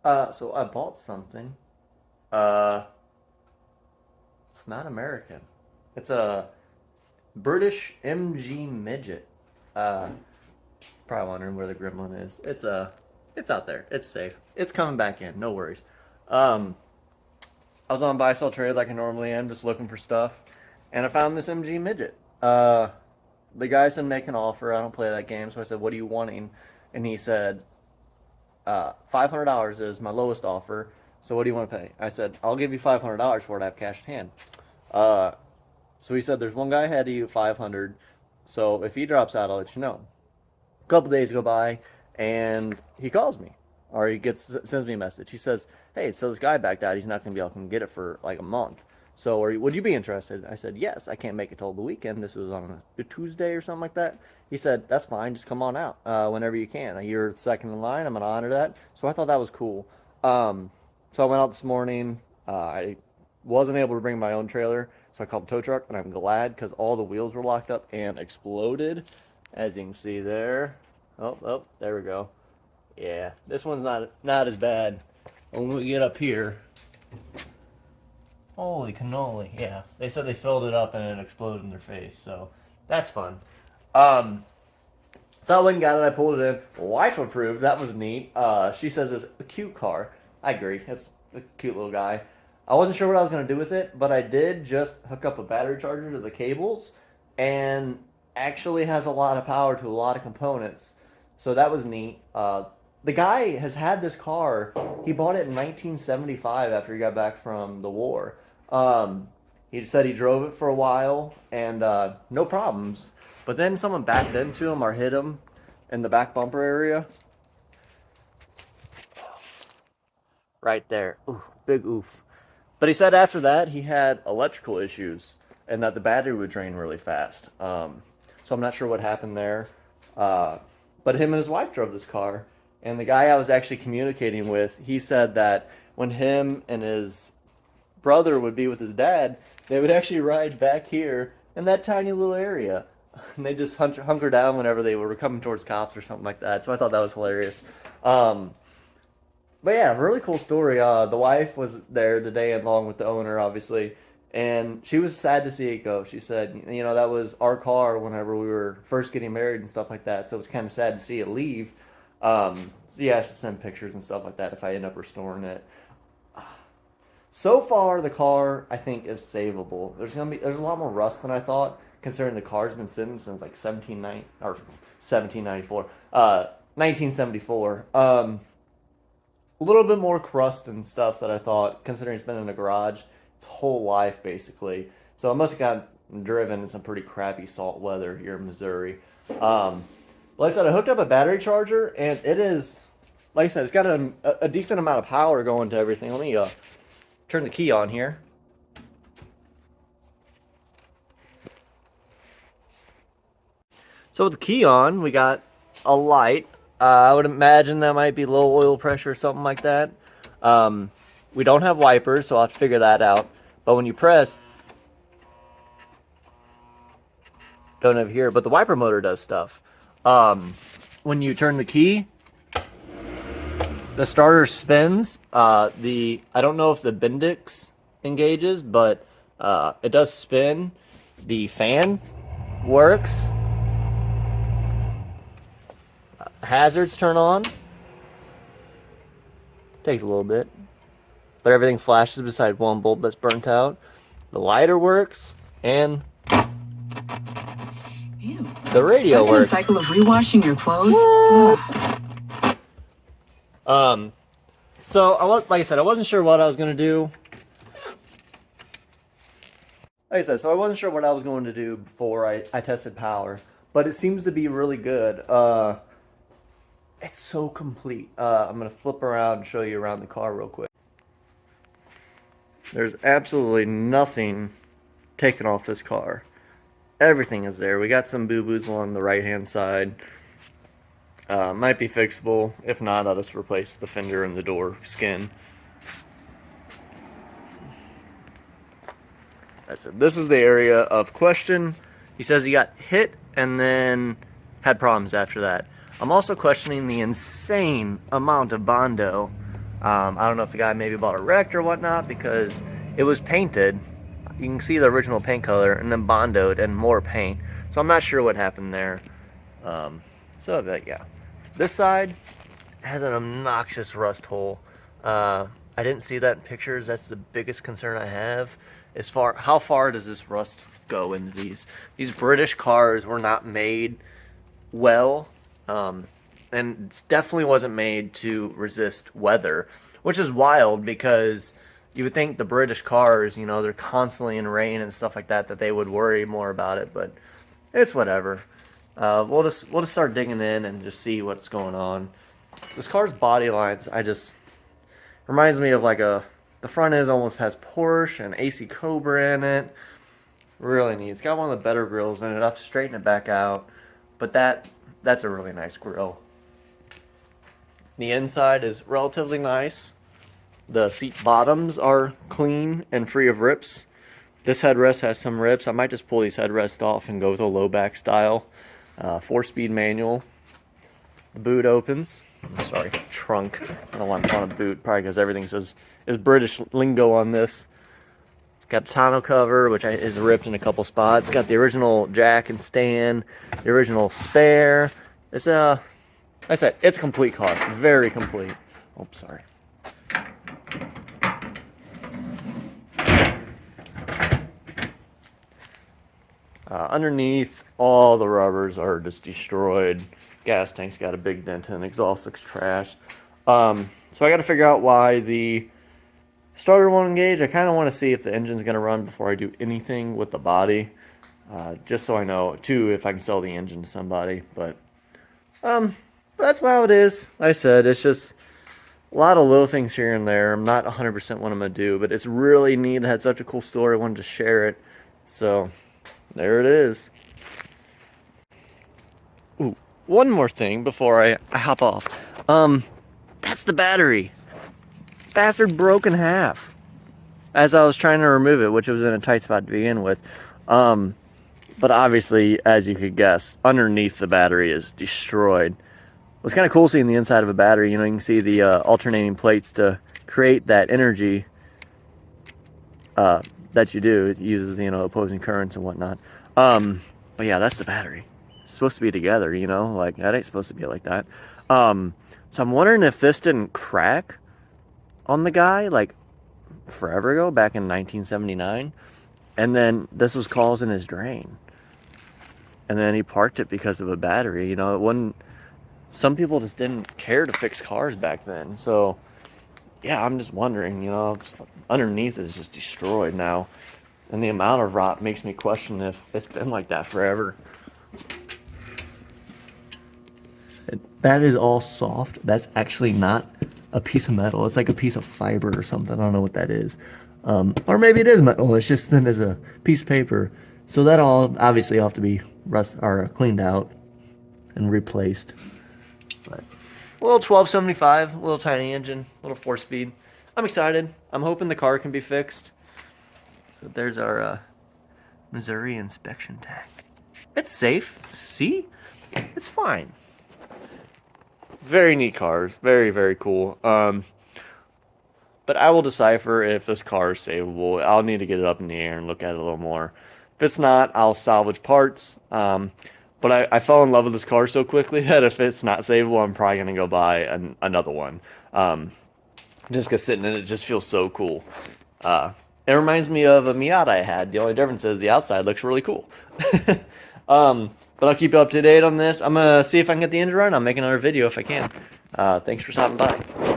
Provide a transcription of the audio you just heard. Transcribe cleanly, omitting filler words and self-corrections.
So I bought something. Uh, it's not American. It's a British MG Midget. Uh, Probably wondering where the gremlin is. It's out there. It's safe. It's coming back in. No worries. Um, I was on buy sell trade like I normally am, just looking for stuff, and I found this MG Midget. The guy said make an offer. I don't play that game, so I said, "What are you wanting?" And he said, $500 is my lowest offer. So what do you want to pay? I said, I'll give you $500 for it. I have cash in hand. Uh, so he said, there's one guy ahead of you, 500. So if he drops out, I'll let you know. A couple days go by, and he calls me, or sends me a message. He says, "Hey, so this guy backed out. He's not going to be able to get it for like a month. So would you be interested?" I said, "Yes. I can't make it till the weekend. This was on a Tuesday or something like that." He said, "That's fine. Just come on out whenever you can. You're second in line. I'm going to honor that." So I thought that was cool. So I went out this morning. I wasn't able to bring my own trailer, so I called the tow truck, and I'm glad because all the wheels were locked up and exploded, as you can see there. Oh, there we go. Yeah, this one's not as bad. When we get up here, holy cannoli! Yeah, they said they filled it up and it exploded in their face, so that's fun. Um, so I went and got it. I pulled it in. Wife approved. That was neat. She says it's a cute car. I agree. It's a cute little guy. I wasn't sure what I was gonna do with it, but I did just hook up a battery charger to the cables, and actually has a lot of power to a lot of components. So that was neat. The guy has had this car. He bought it in 1975 after he got back from the war. Um, he said he drove it for a while and no problems. But then someone backed into him or hit him in the back bumper area. Right there. Ooh, big oof. But he said after that he had electrical issues and that the battery would drain really fast. So I'm not sure what happened there. Uh, but him and his wife drove this car. And the guy I was actually communicating with, he said that when him and his brother would be with his dad, they would actually ride back here in that tiny little area. And they just hunker down whenever they were coming towards cops or something like that. So I thought that was hilarious. Um, but yeah, really cool story. The wife was there today along with the owner, obviously, and she was sad to see it go. She said, you know, that was our car whenever we were first getting married and stuff like that. So it was kind of sad to see it leave. So yeah, I should send pictures and stuff like that if I end up restoring it. So far, the car I think is savable. There's a lot more rust than I thought, considering the car's been sitting since like 1794, 1974. A little bit more crust and stuff that I thought, considering it's been in a garage its whole life basically. So it must have got driven in some pretty crappy salt weather here in Missouri. Um, like I said, I hooked up a battery charger, and it is, like I said, it's got a decent amount of power going to everything. Let me turn the key on here. So with the key on, we got a light. I would imagine that might be low oil pressure or something like that. Um, we don't have wipers, so I'll have to figure that out. But when you press, don't have here, but the wiper motor does stuff. When you turn the key, the starter spins. I don't know if the Bendix engages, but it does spin. The fan works. Hazards turn on. Takes a little bit, but everything flashes beside one bulb that's burnt out. The lighter works, and Ew. the radio Stuck in a works. cycle of rewashing your clothes? Um, so like I said, I wasn't sure what I was gonna do. Like I said, so I wasn't sure what I was going to do before I tested power, but it seems to be really good. It's so complete. I'm gonna flip around and show you around the car real quick. There's absolutely nothing taken off this car. Everything is there. We got some boo-boos along the right-hand side. Might be fixable. If not, I'll just replace the fender and the door skin. I said, this is the area of question. He says he got hit and then had problems after that. I'm also questioning the insane amount of Bondo I don't know if the guy maybe bought a wrecked or whatnot, because it was painted. You can see the original paint color and then bondoed and more paint. So I'm not sure what happened there. But yeah, this side has an obnoxious rust hole. I didn't see that in pictures. That's the biggest concern I have. As far, how far does this rust go into these? These British cars were not made well, and it definitely wasn't made to resist weather, which is wild because you would think the British cars, you know, they're constantly in rain and stuff like that, that they would worry more about it, but it's whatever. We'll just start digging in and just see what's going on. This car's body lines, reminds me of like the front end almost has Porsche and AC Cobra in it. Really neat. It's got one of the better grills in it. I'll straighten it back out, but that's a really nice grill. The inside is relatively nice. The seat bottoms are clean and free of rips. This headrest has some rips. I might just pull these headrests off and go with a low back style. 4-speed manual. The boot opens. Sorry, trunk. I don't want a boot, probably because everything says is British lingo on this. Got the tonneau cover, which is ripped in a couple spots. Got the original jack and stand, the original spare. It's like I said, it's a complete car, very complete. Oh, sorry. Underneath, all the rubbers are just destroyed. Gas tank's got a big dent in it. Exhaust looks trashed. So I got to figure out why the starter won't engage. I kind of want to see if the engine's going to run before I do anything with the body. Just so I know, too, if I can sell the engine to somebody. But that's how it is. Like I said, it's just a lot of little things here and there. I'm not 100% what I'm going to do, but it's really neat. It had such a cool story. I wanted to share it. So there it is. Ooh, one more thing before I hop off. That's the battery. Bastard broke in half as I was trying to remove it, which was in a tight spot to begin with. But obviously, as you could guess, underneath the battery is destroyed. It was kind of cool seeing the inside of a battery. You know, you can see the alternating plates to create that energy that you do. It uses, you know, opposing currents and whatnot. But yeah, that's the battery. It's supposed to be together, you know, like that ain't supposed to be like that. So I'm wondering if this didn't crack on the guy like forever ago, back in 1979, and then this was causing his drain, and then he parked it because of a battery. You know, it wasn't. Some people just didn't care to fix cars back then. So yeah, I'm just wondering, you know, underneath is just destroyed now, and the amount of rot makes me question if it's been like that forever. That is all soft. That's actually not a piece of metal. It's like a piece of fiber or something. I don't know what that is. Or maybe it is metal. It's just thin as a piece of paper. So that all obviously have to be cleaned out and replaced. But a little 1275, a little tiny engine, a little 4-speed. I'm excited. I'm hoping the car can be fixed. So there's our Missouri inspection tag. It's safe. See? It's fine. Very neat cars. Very, very cool. But I will decipher if this car is savable. I'll need to get it up in the air and look at it a little more. If it's not, I'll salvage parts. But I fell in love with this car so quickly that if it's not savable, I'm probably going to go buy another one. Just because sitting in it just feels so cool. It reminds me of a Miata I had. The only difference is the outside looks really cool. But I'll keep you up to date on this. I'm going to see if I can get the engine running. I'll make another video if I can. Thanks for stopping by.